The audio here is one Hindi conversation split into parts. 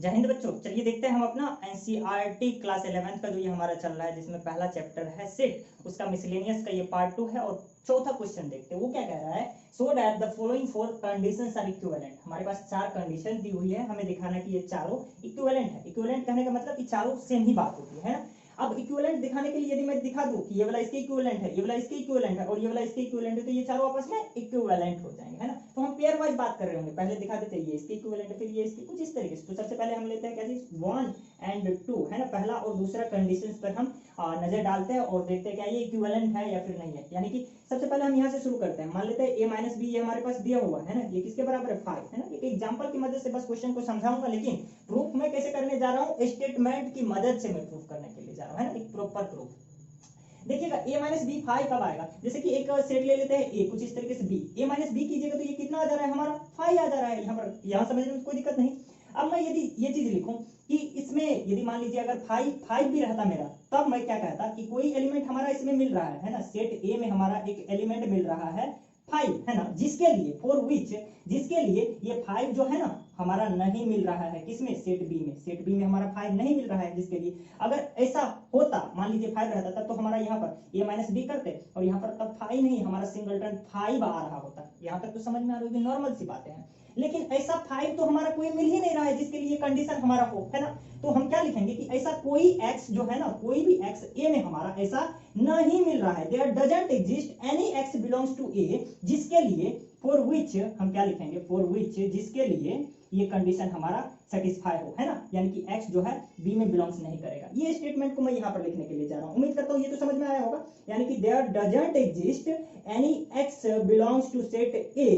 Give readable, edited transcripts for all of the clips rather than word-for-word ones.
जय हिंद बच्चों। चलिए देखते हैं हम अपना एनसीईआरटी क्लास 11th का जो ये हमारा चल रहा है, जिसमें पहला चैप्टर है सेट, उसका मिसलेनियस का ये पार्ट 2 है। और चौथा क्वेश्चन देखते हैं वो क्या कह रहा है। So that the following four conditions are equivalent. हमारे पास चार कंडीशन दी हुई है, हमें दिखाना है कि ये चारों इक्विवेलेंट है। इक्विवेलेंट कहने का मतलब कि चारों सेम ही बात होती है ना। अब इक्विवेलेंट दिखाने के लिए यदि मैं दिखा दूं कि ये वाला इसके इक्विवेलेंट है, ये वाला इसके इक्विवेलेंट है और ये वाला इसके इक्विवेलेंट है, तो ये चारों आपस में इक्विवेलेंट हो जाएंगे, है ना। तो हम पेयर वाइज बात कर रहे होंगे, पहले दिखा देते हैं ये इसके इक्विवेलेंट है, फिर ये इसके, कुछ इस तरीके से। तो सबसे पहले हम लेते हैं क्या चीज, 1 एंड 2, है ना। पहला और दूसरा कंडीशंस पर हम नजर डालते हैं और देखते हैं क्या ये इक्विवेलेंट है या फिर नहीं है। यानी कि सबसे पहले हम यहाँ से शुरू करते हैं। मान लेते हैं a माइनस बी, ये हमारे पास दिया हुआ है ना, ये किसके बराबर है 5, है ना। एक एग्जांपल की मदद से बस क्वेश्चन को समझाऊंगा, लेकिन प्रूफ मैं कैसे करने जा रहा हूँ, स्टेटमेंट की मदद से मैं प्रूफ करने के लिए जा रहा हूँ, है ना, एक प्रॉपर प्रूफ। देखिएगा a माइनस बी 5 कब आएगा, जैसे कि एक सेट ले लेते हैं a, कुछ इस तरीके से b, a माइनस बी कीजिएगा तो ये कितना आ जा रहा है हमारा 5 आ जा रहा है। यहाँ पर यहाँ समझने में कोई दिक्कत नहीं। अब मैं यदि ये चीज लिखूं कि इसमें यदि मान लीजिए अगर 5 भी रहता मेरा, तब मैं क्या कहता कि कोई एलिमेंट हमारा इसमें मिल रहा है ना, सेट ए में हमारा एक एलिमेंट मिल रहा है 5, है ना, जिसके लिए फॉर विच, जिसके लिए ये 5 जो है ना हमारा नहीं मिल रहा है किसमें, सेट बी में। सेट बी में हमारा 5 नहीं मिल रहा है, जिसके लिए अगर ऐसा होता, मान लीजिए 5 रहता, तब तो हमारा यहाँ पर a माइनस बी करते और यहाँ पर तब 5 नहीं, हमारा सिंगलटन 5 आ रहा होता। यहाँ तक तो समझ में आ रही है, नॉर्मल सी बातें हैं। लेकिन ऐसा 5 तो हमारा कोई मिल ही नहीं रहा है जिसके लिए कंडीशन हमारा हो, है ना। तो हम क्या लिखेंगे कि ऐसा कोई x जो है ना, कोई भी x a में हमारा ऐसा नहीं मिल रहा है, there doesn't exist any x belongs to a, जिसके लिए फॉर विच हम क्या लिखेंगे, फॉर विच जिसके लिए ये कंडीशन हमारा सेटिस्फाई हो, है ना। यानी कि x जो है b में बिलोंग्स नहीं करेगा। ये स्टेटमेंट को मैं यहाँ पर लिखने के लिए जा रहा हूँ। उम्मीद करता हूँ ये तो समझ में आया होगा। यानी कि there doesn't exist any x belongs to set a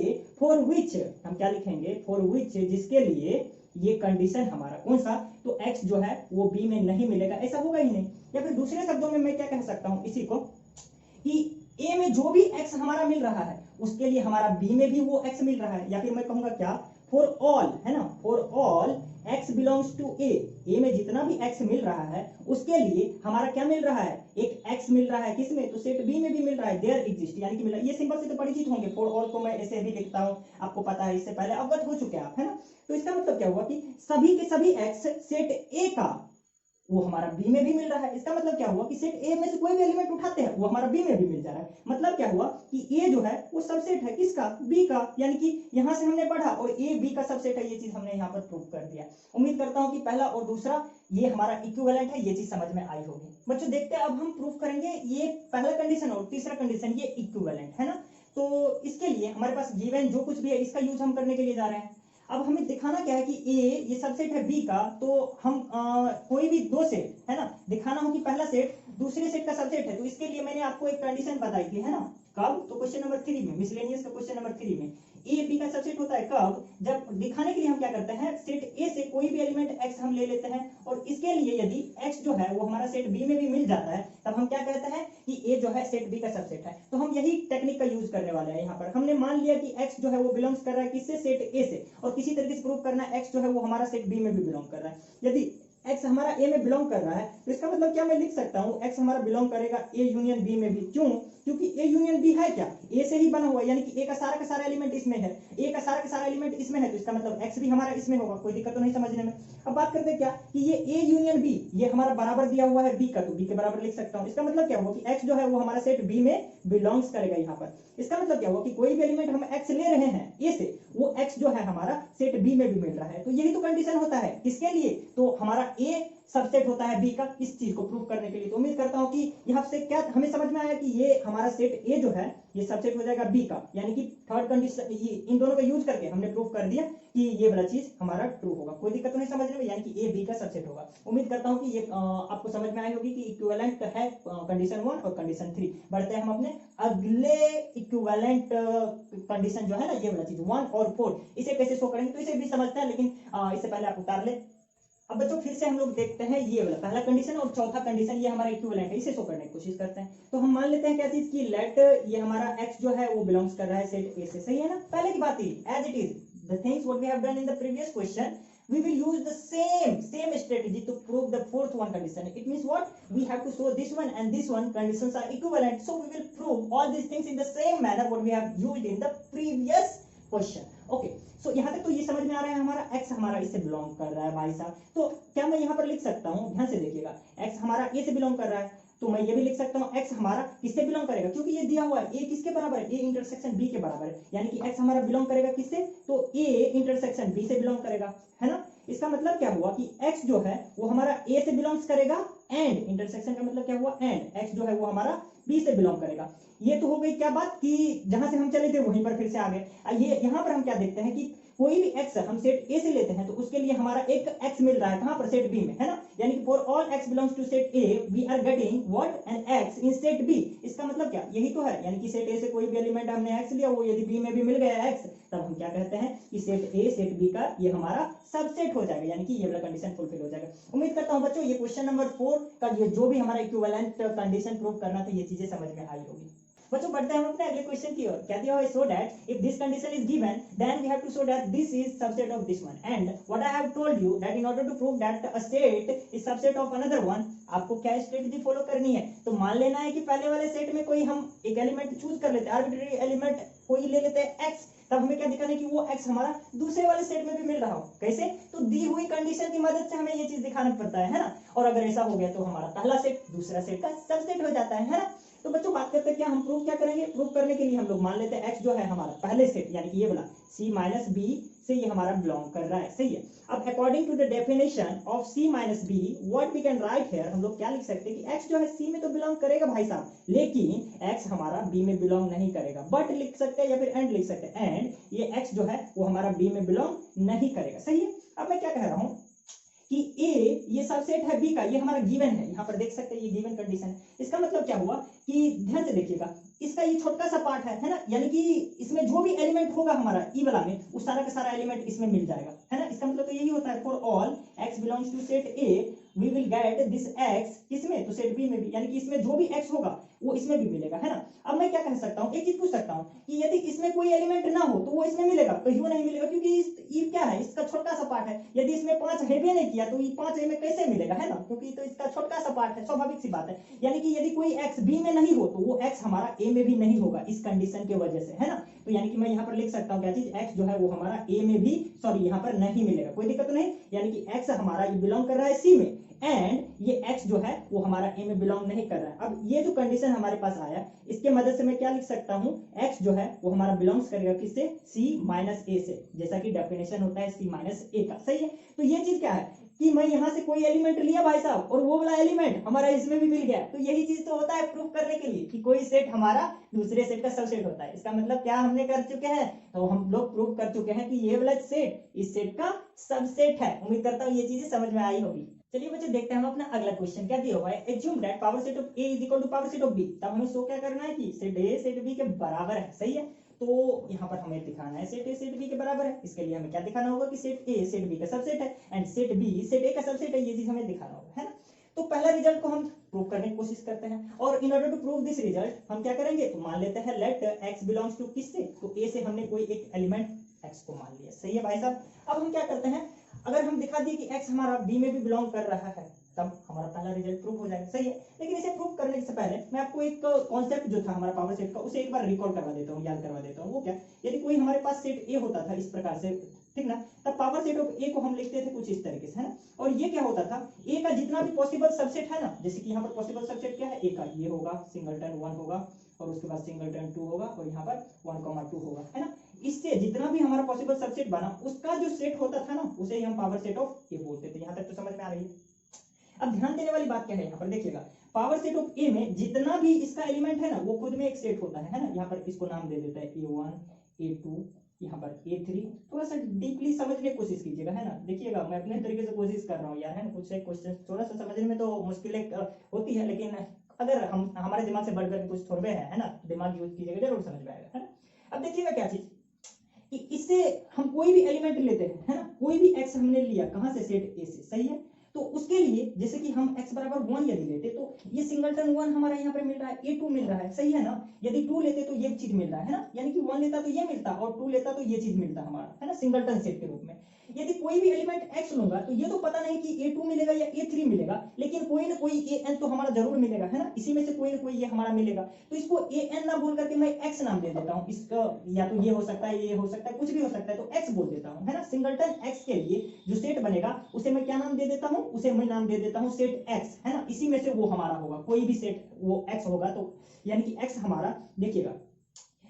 for which हम क्या लिखेंगे, फॉर विच जिसके लिए ये कंडीशन हमारा कौन सा, तो x जो है वो b में नहीं मिलेगा, ऐसा होगा ही नहीं। या फिर दूसरे शब्दों में मैं क्या कह सकता हूँ इसी को, कि a में जो भी x हमारा मिल रहा है उसके लिए हमारा b में भी वो x मिल रहा है। या फिर मैं कहूंगा क्या, फॉर ऑल, है ना, for all x belongs to a, a में जितना भी x मिल रहा है उसके लिए हमारा क्या मिल रहा है, एक x मिल रहा है किसमें, तो सेट b में भी मिल रहा है, देयर एग्जिस्ट, यानी कि मिल रहा है। ये सिंपल से तो परिचित होंगे, फॉर ऑल को मैं ऐसे भी लिखता हूं, आपको पता है, इससे पहले अवगत हो चुके हैं आप, है ना। तो इसका मतलब क्या हुआ कि सभी के सभी x सेट a का वो हमारा बी में भी मिल रहा है। इसका मतलब क्या हुआ कि सेट ए में से कोई भी एलिमेंट उठाते हैं वो हमारा बी में भी मिल जा रहा है। मतलब क्या हुआ कि ए जो है वो सबसेट है किसका, बी का। यानी कि यहां से हमने पढ़ा और ए बी का सबसेट है, ये चीज हमने यहाँ पर प्रूव कर दिया। उम्मीद करता हूं कि पहला और दूसरा ये हमारा इक्विवेलेंट है, ये चीज समझ में आई होगी। बच्चों देखते हैं अब हम प्रूव करेंगे ये पहला कंडीशन और तीसरा कंडीशन ये इक्विवेलेंट है ना। तो इसके लिए हमारे पास गिवन जो कुछ भी है इसका यूज हम करने के लिए जा रहे हैं। अब हमें दिखाना क्या है कि a ये सबसेट है b का, तो हम कोई भी दो सेट, है ना, दिखाना हो कि पहला सेट दूसरे सेट का सबसेट है। तो इसके लिए मैंने आपको एक कंडीशन बताई थी, है ना, कब, तो क्वेश्चन नंबर 3 में, मिसलेनियस का क्वेश्चन नंबर 3 में a b का सबसेट होता है कब, जब दिखाने के लिए हम क्या करते हैं, सेट a से कोई भी एलिमेंट x हम ले लेते हैं और इसके लिए यदि x जो है वो हमारा सेट b में भी मिल जाता है, तब हम क्या कहते हैं कि a जो है सेट b का सबसेट है। तो हम यही टेक्निक का यूज करने वाले हैं। यहाँ पर हमने मान लिया कि x जो है वो बिलोंग्स कर रहा है किससे, सेट a से, और किसी तरीके से प्रूव करना है x जो है वो हमारा सेट b में भी बिलोंग कर रहा है। यदि x हमारा a में बिलोंग कर रहा है तो इसका मतलब क्या मैं लिख सकता हूँ, x हमारा बिलोंग करेगा a यूनियन b में भी। क्यों, क्योंकि a यूनियन b है क्या, a से ही बना हुआ है, यानी कि a का सारा एलिमेंट इसमें है, a का सारा एलिमेंट इसमें है, तो इसका मतलब x भी हमारा इसमें होगा। कोई दिक्कत तो नहीं समझने में। अब बात करते हैं क्या कि ये a यूनियन b ये हमारा बराबर दिया हुआ है b का, तो b के बराबर लिख सकता हूँ। इसका मतलब क्या हुआ कि x जो है वो हमारा सेट b में बिलोंग्स करेगा यहाँ पर। इसका मतलब क्या हुआ कि कोई भी एलिमेंट हम x ले रहे हैं a से, वो x जो है हमारा सेट b में भी मिल रहा है। तो यही तो कंडीशन होता है किसके लिए, तो हमारा a सबसेट होता है b का, इस चीज को प्रूव करने के लिए। तो उम्मीद करता हूं कि यहाँ से क्या हमें समझ में आया कि ये हमारा सेट a जो है ये सबसेट हो जाएगा b का, यानी कि थर्ड कंडीशन ये इन दोनों का यूज करके हमने प्रूव कर दिया कि ये वाला चीज हमारा ट्रू होगा। कोई दिक्कत तो नहीं समझने में, यानी कि a b का सबसेट होगा। उम्मीद करता हूं कि ये आपको समझ में आई होगी कि इक्विवेलेंट है कंडीशन 1 और कंडीशन 3। बढ़ते हैं हम अपने अगले इक्विवेलेंट कंडीशन जो है ना, ये वाला चीज 1 और 4, इसे कैसे शो करेंगे, तो इसे भी समझते हैं, लेकिन इससे पहले आप उतार ले। अब बच्चों फिर से हम लोग देखते हैं ये वाला पहला कंडीशन और चौथा कंडीशन, ये हमारा इक्विवेलेंट है, इसे शो करने की कोशिश करते हैं। तो हम मान लेते हैं क्या चीज की, लेट ये हमारा x जो है वो बिलोंग्स कर रहा है सेट a से, सही है ना। पहले की बात ही as it is the things what we have done in the previous question, we will use the same strategy to prove the fourth one condition. It means what, we have to show this one and this one conditions are equivalent, so we will prove all these things in the same manner what we have used in the previous question. Okay, सो यहाँ तक तो ये समझ में आ रहा है हमारा x हमारा इससे बिलोंग कर रहा है भाई साहब। तो क्या मैं यहाँ पर लिख सकता हूँ, ध्यान से देखिएगा, x हमारा a से बिलोंग कर रहा है, तो मैं ये भी लिख सकता हूँ x हमारा किससे बिलोंग करेगा, क्योंकि ये दिया हुआ है a किसके बराबर है, a इंटरसेक्शन b के बराबर है, यानी कि x हमारा बिलोंग करेगा किससे, तो a इंटरसेक्शन b से बिलोंग करेगा, है ना। इसका मतलब क्या हुआ कि x जो है वो हमारा a से बिलोंग्स करेगा, एंड इंटरसेक्शन का मतलब क्या हुआ, एंड x जो है वो हमारा b से बिलोंग करेगा। ये तो हो गई क्या बात कि जहां से हम चले थे वहीं पर फिर से आ गए। ये यहाँ पर हम क्या देखते हैं कि कोई भी x हम सेट A से लेते हैं तो उसके लिए हमारा एक x मिल रहा है कहां पर, सेट B में, है ना। यानी कि for all x belongs to set A we are getting what, an x in set B। इसका मतलब क्या, यही तो है, यानी कि सेट A से कोई भी एलिमेंट हमने x लिया, वो यदि B में भी मिल गया x, तब हम क्या कहते हैं कि सेट A सेट B का ये हमारा सबसेट हो जाएगा, यानी कि ये वाला कंडीशन फुलफिल हो जाएगा। उम्मीद करता हूं बच्चों ये क्वेश्चन नंबर 4 का ये जो भी हमारा इक्विवेलेंट कंडीशन प्रूव करना था ये चीजें समझ में आई होगी। बच्चों बढ़ते हैं हम अपने अगले क्वेश्चन की ओर। क्या दिया हुआ है, so that if this condition is given then we have to show that this is subset of this one, and what I have told you that in order to prove that a set is subset of another one, आपको क्या स्ट्रेटजी फॉलो करनी है, तो मान लेना है कि पहले वाले सेट में कोई हम एक एलिमेंट चूज कर लेते हैं, आर्बिट्रेरी एलिमेंट कोई ले लेते हैं x, तब हमें क्या दिखाना है कि वो x हमारा दूसरे वाले सेट में भी मिल रहा हो, कैसे, तो दी हुई कंडीशन की मदद से हमें ये चीज दिखाना पड़ता है ना। और अगर ऐसा हो गया तो हमारा पहला सेट दूसरा सेट का सबसेट हो जाता है ना। तो बच्चों बात करते हैं क्या हम प्रूव क्या करेंगे, प्रूव करने के लिए हम लोग मान लेते हैं x जो है हमारा पहले सेट यानी कि ये वाला c माइनस b से ये हमारा बिलोंग कर रहा है, सही है। अब according to the definition of c minus b what we can write here, हम लोग क्या लिख सकते हैं कि x जो है c में तो बिलोंग करेगा भाई साहब, लेकिन x हमारा b में बिलोंग नहीं करेगा, बट लिख सकते हैं या फिर एंड लिख सकते हैं, एंड ये x जो है वो हमारा b में बिलोंग नहीं करेगा, सही है। अब मैं क्या कह रहा हूँ कि A ये सबसेट है B का, ये हमारा गिवन है, यहाँ पर देख सकते हैं ये गिवन कंडीशन है। इसका मतलब क्या हुआ कि ध्यान से देखिएगा, इसका ये छोटा सा पार्ट है ना, यानी कि इसमें जो भी एलिमेंट होगा हमारा ई वाला में वो सारा का सारा एलिमेंट इसमें मिल जाएगा, है ना। इसका मतलब तो यही होता है for all x belongs to set A we will get this x किसमें, तो सेट B में भी, यानी कि इसमें जो भी x होगा वो इसमें भी मिलेगा, है ना। अब मैं क्या कह सकता हूँ, एक चीज पूछ सकता हूँ कि यदि इसमें कोई एलिमेंट ना हो तो वो इसमें मिलेगा, कहीं नहीं मिलेगा, क्योंकि ये क्या है, इसका छोटा सा पार्ट है। यदि इसमें 5 है भी नहीं किया तो ये 5 ए में कैसे मिलेगा, है ना, क्योंकि तो इसका छोटा सा पार्ट है, स्वाभाविक सी बात है। यानी कि यदि कोई x b में नहीं हो तो वो x हमारा a में भी नहीं होगा इस कंडीशन के वजह से, है ना। तो यानी कि मैं यहाँ पर लिख सकता हूँ क्या चीज, x जो है वो हमारा a में भी, सॉरी यहाँ पर नहीं मिलेगा, कोई दिक्कत नहीं, यानी कि x हमारा ये बिलोंग कर रहा है c में, एंड ये x जो है वो हमारा a में बिलोंग नहीं कर रहा है। अब ये जो कंडीशन हमारे पास आया इसके मदद से मैं क्या लिख सकता हूँ, x जो है वो हमारा बिलोंग्स करेगा किससे, c माइनस a से, जैसा कि डेफिनेशन होता है c माइनस a का, सही है। तो ये चीज क्या है कि मैं यहाँ से कोई एलिमेंट लिया भाई साहब और वो वाला एलिमेंट हमारा इसमें भी मिल गया, तो यही चीज तो होता है प्रूफ करने के लिए कि कोई सेट हमारा दूसरे सेट का सबसेट होता है। इसका मतलब क्या हमने कर चुके हैं, तो हम लोग प्रूफ कर चुके हैं कि ये वाला सेट इस सेट का सबसेट है। उम्मीद करता हूँ ये चीजें समझ में आई होगी। चलिए बच्चे देखते हैं हम अपना अगला क्वेश्चन क्या दिया हुआ है, assume that power set of A is equal to power set of B, तब हमें शो क्या करना है कि सेट A सेट B के बराबर है, सही है। तो यहाँ पर हमें दिखाना है सेट A सेट B के बराबर है, इसके लिए हमें क्या दिखाना होगा कि सेट A सेट B का सबसेट है and set B set A का सबसेट है, ये चीज हमें दिखाना होगा, है ना। तो पहला रिजल्ट को हम प्रूव करने की कोशिश करते हैं, और in order to prove this result हम क्या करेंगे, तो मान लेते हैं लेट x बिलोंग्स टू किससे, तो A से हमने कोई एक एलिमेंट x को मान लिया, सही है भाई साहब। अब हम क्या करते हैं, अगर हम दिखा दिए कि x हमारा B में भी बिलोंग कर रहा है तब हमारा पहला रिजल्ट प्रूव हो जाएगा, सही है। लेकिन इसे प्रूव करने से पहले मैं आपको एक कॉन्सेप्ट जो था हमारा पावर सेट का उसे एक बार रिकॉल करवा देता हूँ, याद करवा देता हूँ। वो क्या, यदि कोई हमारे पास सेट A होता था इस प्रकार से, ठीक ना, तब पावर सेट ऑफ A को हम लिखते थे कुछ इस तरीके से, है ना। और ये क्या होता था, A का जितना भी पॉसिबल सबसेट है ना, जैसे कि यहाँ पर पॉसिबल सबसेट क्या है, A का ये होगा, सिंगलटन 1 होगा, और उसके बाद सिंगलटन 2 होगा, और यहाँ पर 1,2 होगा, है ना। इससे जितना भी हमारा पॉसिबल सबसेट बना उसका जो सेट होता था ना उसे हम पावर सेट ऑफ A बोलते थे। यहाँ तक तो समझ में आ रही है। अब ध्यान देने वाली बात क्या है, यहाँ पर देखिएगा, पावर सेट ऑफ A में जितना भी इसका एलिमेंट है ना वो खुद में एक सेट होता है ना। यहाँ पर इसको नाम दे देता है A1 A2, यहाँ पर A3। थोड़ा सा डीपली समझने की कोशिश कीजिएगा, है ना। देखिएगा मैं अपने तरीके से कोशिश कर रहा हूँ यार, है ना। कुछ एक क्वेश्चन थोड़ा सा समझने में तो मुश्किलें होती है, लेकिन अगर हम हमारे दिमाग से बढ़कर के कुछ थोड़े है ना, दिमाग यूज कीजिएगा जरूर समझ में आएगा, है ना। अब देखिएगा क्या चीज कि इससे हम कोई भी एलिमेंट लेते हैं, है ना, कोई भी x हमने लिया कहां से, सेट A से, सही है। तो उसके लिए जैसे कि हम x बराबर 1 यदि लेते तो ये सिंगलटन 1 हमारा यहाँ पर मिल रहा है, A2 मिल रहा है, सही है ना। यदि 2 लेते तो ये चीज मिल रहा है ना, यानी कि 1 लेता तो ये मिलता और 2 लेता तो ये चीज मिलता हमारा, है ना, सिंगलटन सेट के रूप में। यदि कोई भी एलिमेंट x लूंगा तो ये तो पता नहीं कि a2 मिलेगा या a3 मिलेगा, लेकिन कोई ना कोई an तो हमारा जरूर मिलेगा, है ना, इसी में से कोई ना कोई ये हमारा मिलेगा। तो इसको an ना बोल करके मैं x नाम दे देता हूँ, इसका या तो ये हो सकता है, ये हो सकता है, कुछ भी हो सकता है, तो x बोल देता हूँ, है ना। सिंगलटन x के लिए जो सेट बनेगा उसे मैं क्या नाम दे देता हूँ, उसे मैं नाम दे देता हूँ सेट x, है ना। इसी में से वो हमारा होगा, कोई भी सेट वो x होगा, तो यानी कि x हमारा देखिएगा,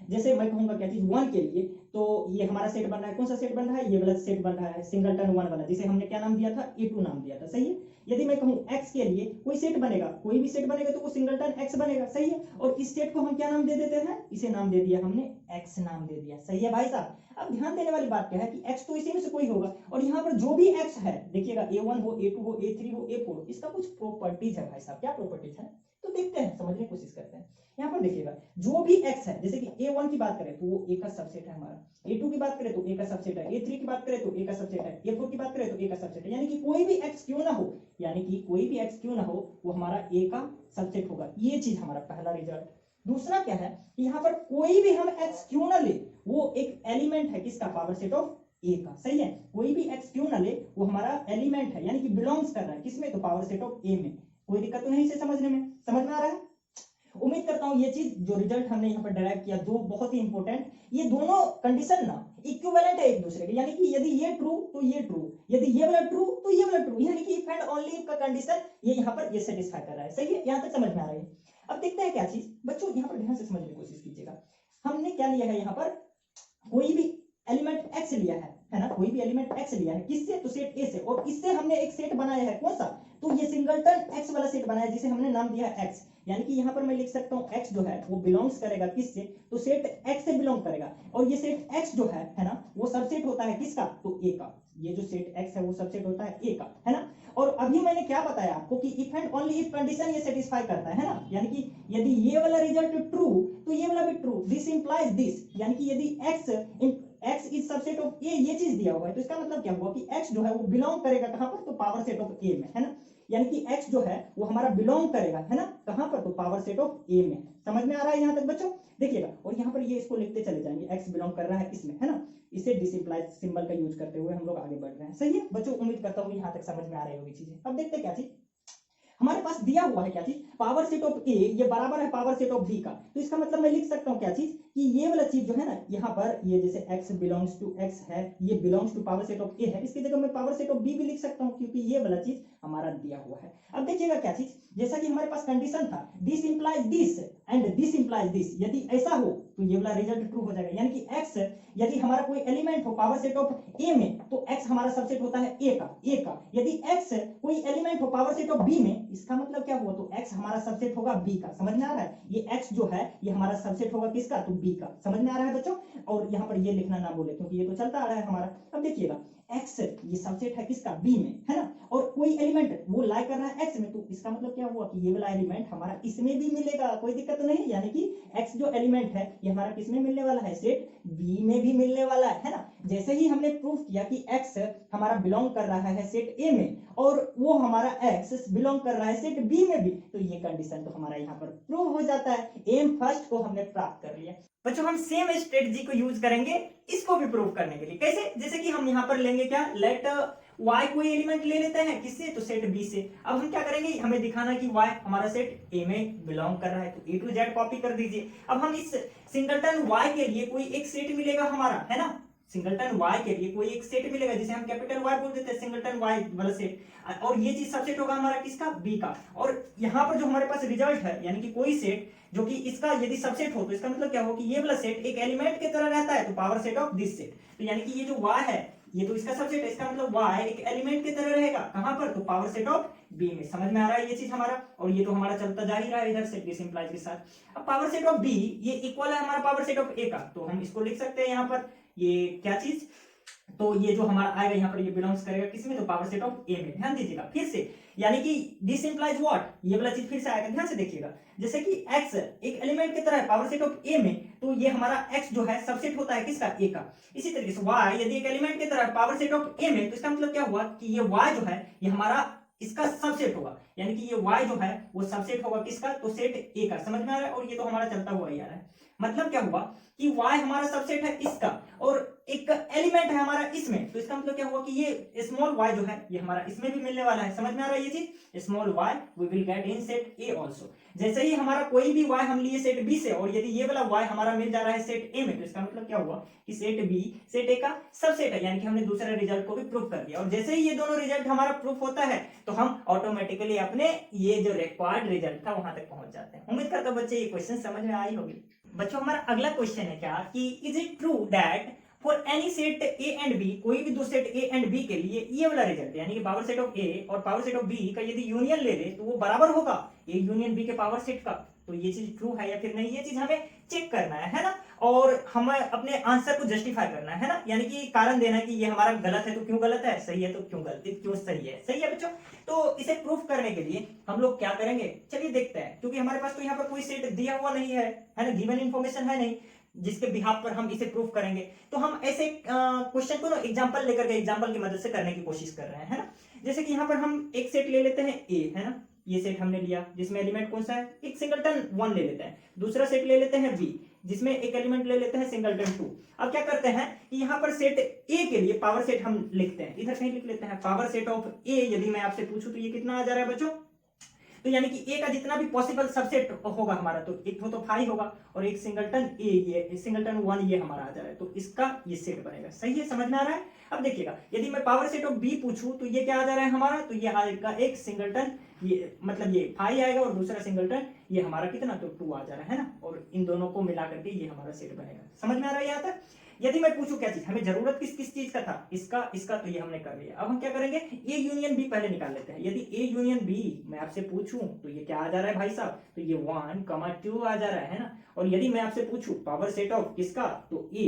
जैसे मैं कहूंगा क्या चीज 1 के लिए, तो ये हमारा सेट बन रहा है, कौन सा सेट बन रहा है, ये वाला सेट बन रहा है, सिंगलटन 1 वाला, जिसे हमने क्या नाम दिया था, a2 नाम दिया था, सही है। यदि मैं कहूं x के लिए कोई सेट बनेगा, कोई भी सेट बनेगा तो वो सिंगलटन x बनेगा, सही है। और इस सेट को हम क्या नाम दे देते हैं, इसे नाम दे दिया हमने x नाम दे दिया, सही है भाई साहब। अब ध्यान देने वाली बात क्या है कि x तो इसी में से कोई होगा, और यहाँ पर जो भी x है देखिएगा, a1 हो, a2 हो, a3 हो, a4, इसका कुछ प्रॉपर्टीज है भाई साहब। क्या प्रॉपर्टीज है, तो देखते हैं, समझने की कोशिश करते हैं। यहाँ पर देखिएगा, जो भी x है, जैसे कि a1 की बात करें तो वो a का सबसेट है हमारा, a2 की बात करें तो a का सबसेट है, a3 की बात करें तो a का सबसेट है, a4 की बात करें तो a का सबसेट है, यानी कि कोई भी x क्यों ना हो, यानी कि कोई भी x क्यों ना हो, वो हमारा a का सबसेट होगा। ये चीज हमारा पहला रिजल्ट। दूसरा क्या है कि यहाँ पर कोई भी हम x क्यों ना ले, वो एक एलिमेंट है किसका, पावर सेट ऑफ a का, सही है। कोई भी x क्यों ना ले, वो हमारा एलिमेंट है, यानी कि बिलोंग्स कर रहा है किसमें, तो पावर सेट ऑफ a में। कोई दिक्कत तो नहीं इसे समझने में, समझ में आ रहा है। उम्मीद करता हूं ये चीज जो रिजल्ट हमने यहाँ पर डिराइव किया, दो बहुत ही इंपॉर्टेंट, ये दोनों कंडीशन ना इक्विवेलेंट है एक दूसरे के, यानी कि यदि ये ट्रू तो ये ट्रू, यदि ये वाला ट्रू तो ये वाला ट्रू, यानी कि इफ एंड ओनली इफ का कंडीशन ये यहाँ पर ये सेटिस्फाई कर रहा है, सही है। यहाँ तक समझ में आ रही है। अब देखते हैं क्या चीज, बच्चों यहाँ पर ध्यान से समझने की कोशिश कीजिएगा। हमने क्या लिया है, यहाँ पर कोई भी एलिमेंट x लिया है ना, कोई भी एलिमेंट x लिया है, किससे, तो सेट a से, और इससे हमने एक सेट बनाया है, कौन सा, तो ये सिंगलटन x वाला सेट बनाया है, जिसे हमने नाम दिया है x। यानी कि यहाँ पर मैं लिख सकता हूँ x जो है वो बिलोंग्स करेगा किससे, तो सेट x से बिलोंग करेगा, और ये सेट x जो है ना, वो सबसेट होता है किसका, तो a का। ये जो सेट x है वो सबसेट होता है a का, है ना। और अभी मैंने क्या बताया आपको कि if and only if condition ये सेटिस्फाई करता है ना, यानी कि यदि ये वाला रिजल्ट ट्रू तो ये वाला भी ट्रू, दिस इंप्लाइज दिस, यानी कि यदि x is subset of a, ये चीज दिया हुआ है, तो इसका मतलब क्या हुआ कि x जो है वो बिलोंग करेगा कहां पर, तो पावर सेट ऑफ a में, है ना। यानी कि x जो है वो हमारा बिलोंग करेगा, है ना, कहां पर, तो पावर सेट ऑफ a में। समझ में आ रहा है यहाँ तक बच्चों, देखिएगा। और यहाँ पर ये इसको लिखते चले जाएंगे, x बिलोंग कर रहा है इसमें, है ना, इसे डिसिम्प्लाइज सिंबल का यूज करते हुए हम लोग आगे बढ़ रहे हैं, सही है बच्चों। उम्मीद करता हूँ यहाँ तक समझ में आ रही होगी चीजें। अब देखते हैं क्या चीज हमारे पास दिया हुआ है, क्या चीज, पावर सेट ऑफ a ये बराबर है पावर सेट ऑफ b का। तो इसका मतलब मैं लिख सकता हूँ क्या चीज, कि ये वाला चीज जो है ना, यहाँ पर ये जैसे x बिलोंग्स टू x है, ये belongs to power set of a है, इसकी जगह मैं पावर सेट ऑफ b भी लिख सकता हूँ, क्योंकि ये वाला चीज हमारा दिया हुआ है। अब देखिएगा क्या चीज, जैसा कि हमारे पास कंडीशन था, this implies this and this implies this, यदि ऐसा हो तो ये वाला रिजल्ट ट्रू हो जाएगा। यानी कि x यदि हमारा कोई एलिमेंट हो पावर सेट ऑफ a में, तो x हमारा सबसेट होता है a का। यदि x कोई एलिमेंट हो पावर सेट ऑफ b में, इसका मतलब क्या हुआ, तो x हमारा सबसेट होगा b का। समझ में आ रहा है, ये x जो है ये हमारा सबसेट होगा किसका, तो b का। समझ में आ रहा है बच्चों। और यहाँ पर ये लिखना ना बोले, क्योंकि ये तो चलता आ रहा है हमारा। अब देखिएगा x ये सबसेट है किसका, b में, है ना, और कोई एलिमेंट वो लाई कर रहा है x में, तो इसका मतलब क्या हुआ कि ये वाला एलिमेंट हमारा इसमें भी मिलेगा, कोई दिक्कत तो नहीं। यानी कि x जो एलिमेंट है ये हमारा किसमें मिलने वाला है, सेट b में भी मिलने वाला है ना। जैसे ही हमने प्रूफ किया कि x हमारा बिलोंग कर रहा है सेट a में, और वो हमारा x बिलोंग कर रहा है सेट b में भी, तो ये कंडीशन तो हमारा यहाँ पर प्रूव हो जाता है। एम फर्स्ट को हमने प्राप्त कर लिया। बच्चों हम सेम स्ट्रेटजी को यूज करेंगे इसको भी प्रूव करने के लिए। कैसे, जैसे कि हम यहाँ पर लेंगे क्या, लेट y कोई एलिमेंट ले लेते हैं किससे, तो सेट b से। अब हम क्या करेंगे, हमें दिखाना कि y हमारा सेट a में बिलोंग कर रहा है, तो a to z कॉपी कर दीजिए। अब हम इस सिंगलटन y के लिए कोई एक सेट मिलेगा हमारा, है ना, सिंगलटन y के लिए कोई एक सेट मिलेगा जिसे हम कैपिटल Y बोल देते हैं, सिंगलटन y वाला सेट, और ये चीज सबसेट होगा हमारा किसका, b का। और यहाँ पर जो हमारे पास रिजल्ट है, यानी कि कोई सेट जो कि इसका यदि सबसेट हो, तो इसका मतलब क्या हो कि ये वाला सेट एक एलिमेंट की तरह रहता है, तो power set of this set. तो यानी कि ये जो y है ये तो इसका सबसेट है, इसका मतलब y एक एलिमेंट की तरह रहेगा, कहां पर, तो पावर सेट ऑफ b में। समझ में आ रहा है ये चीज हमारा। और ये तो हमारा चलता जा ही रहा है इधर से दिस इंप्लाइज के साथ। अब पावर सेट ऑफ b ये इक्वल है हमारा पावर सेट ऑफ a का, तो हम इसको लिख सकते हैं यहाँ पर, ये क्या चीज, तो ये जो हमारा आएगा यहाँ पर ये बिलोंग्स करेगा किसमें, तो पावर सेट ऑफ a में। ध्यान दीजिएगा फिर से, यानी कि दिस इंप्लाइज व्हाट, ये वाला चीज फिर से आएगा, ध्यान से देखिएगा। जैसे कि x एक एलिमेंट की तरह है पावर सेट ऑफ a में, तो ये हमारा x जो है सबसेट होता है किसका, a का। इसी तरीके से y यदि एक एलिमेंट की तरह है पावर सेट ऑफ a में, तो इसका मतलब क्या हुआ कि ये y जो है ये हमारा इसका सबसेट होगा, यानी कि ये y जो है वो सबसेट होगा किसका, तो सेट a का। समझ में आ रहा है। और ये तो हमारा चलता हुआ ही आ रहा है, मतलब क्या हुआ कि y हमारा सबसेट है इसका और एक एलिमेंट है हमारा इसमें, तो इसका मतलब क्या हुआ कि ये स्मॉल y जो है ये हमारा इसमें भी मिलने वाला है। समझ में आ रहा है ये चीज? Small y we will get in set A also. जैसे ही हमारा कोई भी y हम लिए सेट B से और यदि ये वाला y हमारा मिल जा रहा है सेट A में, तो इसका मतलब क्या हुआ कि सेट B सेट A का सबसेट है, यानी कि हमने दूसरे रिजल्ट को भी प्रूफ कर दिया। और जैसे ही ये दोनों रिजल्ट हमारा प्रूफ होता है तो हम ऑटोमेटिकली अपने ये जो रिक्वायर्ड रिजल्ट था वहां तक पहुंच जाते हैं। उम्मीद करता हूं बच्चे ये क्वेश्चन समझ में आई होगी। बच्चों हमारा अगला क्वेश्चन है क्या कि is it true that for any set A and B, कोई भी दो सेट ए एंड बी के लिए ये वाला रिजल्ट यानी कि पावर सेट ऑफ ए और पावर सेट ऑफ बी का यदि यूनियन ले ले तो वो बराबर होगा ए यूनियन बी के पावर सेट का। तो ये चीज ट्रू है या फिर नहीं, ये चीज हमें चेक करना है ना, और हमें अपने आंसर को जस्टिफाई करना है ना, यानी कि कारण देना है कि ये हमारा गलत है तो क्यों गलत है, सही है तो क्यों गलत, क्यों सही है। सही है बच्चों? तो इसे प्रूफ करने के लिए हम लोग क्या करेंगे, चलिए देखते हैं। क्योंकि हमारे पास तो यहाँ पर कोई सेट दिया हुआ नहीं है ना, गिवन इन्फॉर्मेशन है नहीं जिसके बिहाफ पर हम इसे प्रूफ करेंगे। तो हम ऐसे क्वेश्चन को ना एग्जांपल लेकर के एग्जांपल की मदद से करने की कोशिश कर रहे हैं, है ना। जैसे कि यहाँ पर हम एक सेट ले लेते हैं ए, है ना, ये सेट हमने लिया जिसमें एलिमेंट कौन सा है, एक सिंगलटन 1 ले लेते हैं। दूसरा सेट ले लेते हैं बी जिसमें एक एलिमेंट ले लेते हैं सिंगलटन 2। अब क्या करते हैं कि यहाँ पर सेट ए के लिए पावर सेट हम लिखते हैं, इधर कहीं लिख लेते हैं पावर सेट ऑफ ए। यदि मैं आपसे पूछूं तो ये कितना आ जा रहा है बच्चों, तो यानी कि ए का जितना भी पॉसिबल सबसेट होगा हमारा, तो एक तो 5 होगा और एक सिंगलटन ए, ये सिंगलटन 1 ये हमारा आ जा रहा है, तो इसका ये सेट बनेगा। सही है, समझ में आ रहा है? अब देखिएगा यदि मैं पावर सेट ऑफ बी पूछूं तो ये क्या आ जा रहा है हमारा, तो ये आएगा एक सिंगलटन, ये मतलब ये 5 आएगा और दूसरा सिंगलटन ये हमारा कितना, तो 2 आ जा रहा है ना, और इन दोनों को मिला करके ये हमारा सेट बनेगा। समझ में आ रहा है यहाँ तक? यदि मैं पूछूं क्या चीज, हमें जरूरत किस किस चीज का था, इसका तो ये हमने कर लिया। अब हम क्या करेंगे, ए यूनियन बी पहले निकाल लेते हैं। यदि ए यूनियन बी मैं आपसे पूछूं तो ये क्या आ जा रहा है भाई साहब, तो ये 1, 2 आ जा रहा है ना। और यदि मैं आपसे पूछूं पावर सेट ऑफ किसका, तो ए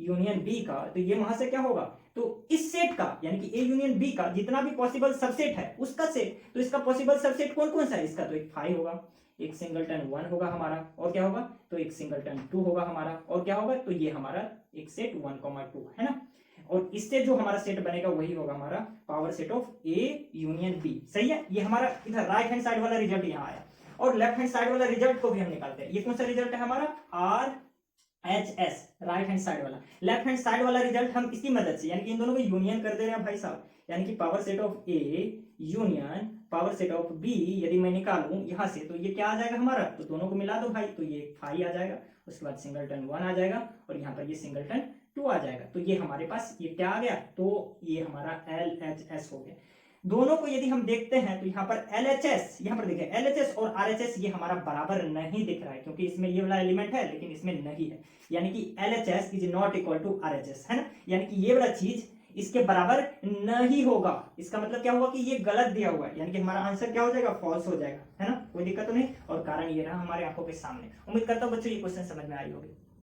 यूनियन बी का, तो ये वहां से क्या होगा, तो इस सेट का यानी कि ए यूनियन बी का जितना भी पॉसिबल सबसेट है उसका सेट। तो इसका पॉसिबल सबसेट कौन कौन सा है, इसका तो एक 5 होगा, एक सिंगलटन 1 होगा हमारा, और क्या होगा, तो एक सिंगलटन 2 होगा हमारा, और क्या होगा, तो ये हमारा एक सेट 1, 2 है ना। और इससे जो हमारा सेट बनेगा वही होगा हमारा power set of A union B. सही है, ये हमारा इधर राइट हैंड साइड वाला रिजल्ट यहाँ आया। और लेफ्ट हैंड साइड वाला रिजल्ट को भी हम निकालते हैं। ये कौन सा रिजल्ट है हमारा, RHS, राइट हैंड साइड वाला। लेफ्ट हैंड साइड वाला रिजल्ट हम इसकी मदद से यानी कि इन दोनों को यूनियन कर दे रहे हैं भाई साहब, यानी कि power set of A union power set of B यदि मैं निकालूं यहां से, तो ये क्या आ जाएगा हमारा, तो दोनों को मिला दो भाई, तो ये 5 आ जाएगा, उसके बाद सिंगलटन 1 आ जाएगा और यहाँ पर ये सिंगलटन 2 आ जाएगा। तो ये हमारे पास ये क्या आ गया, तो ये हमारा LHS हो गया। दोनों को यदि हम देखते हैं तो यहाँ पर LHS, यहाँ पर देखिए LHS और RHS ये हमारा बराबर नहीं दिख रहा है, क्योंकि इसमें ये वाला एलिमेंट है लेकिन इसमें नहीं है, यानी कि LHS is not equal to RHS, है ना, यानी कि ये वाला चीज इसके बराबर नहीं होगा। इसका मतलब क्या होगा कि ये गलत दिया हुआ है, यानी कि हमारा आंसर क्या हो जाएगा, फॉल्स हो जाएगा, है ना। कोई दिक्कत तो नहीं, और कारण ये रहा हमारे आंखों के सामने। उम्मीद करता हूँ बच्चों ये क्वेश्चन समझ में आई होगी।